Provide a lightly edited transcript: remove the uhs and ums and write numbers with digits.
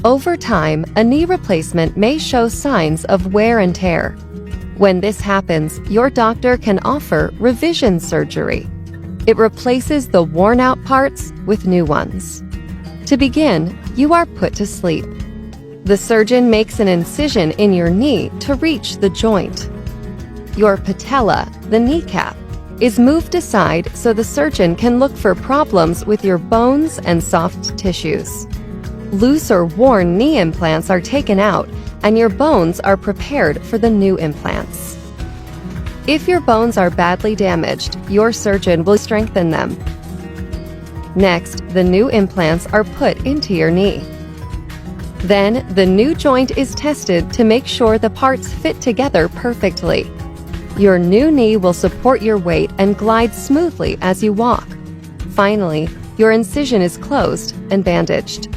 Over time, a knee replacement may show signs of wear and tear. When this happens, your doctor can offer revision surgery. It replaces the worn-out parts with new ones. To begin, you are put to sleep. The surgeon makes an incision in your knee to reach the joint. Your patella, the kneecap, is moved aside so the surgeon can look for problems with your bones and soft tissues. Loose or worn knee implants are taken out, and your bones are prepared for the new implants. If your bones are badly damaged, your surgeon will strengthen them. Next, the new implants are put into your knee. Then, the new joint is tested to make sure the parts fit together perfectly. Your new knee will support your weight and glide smoothly as you walk. Finally, your incision is closed and bandaged.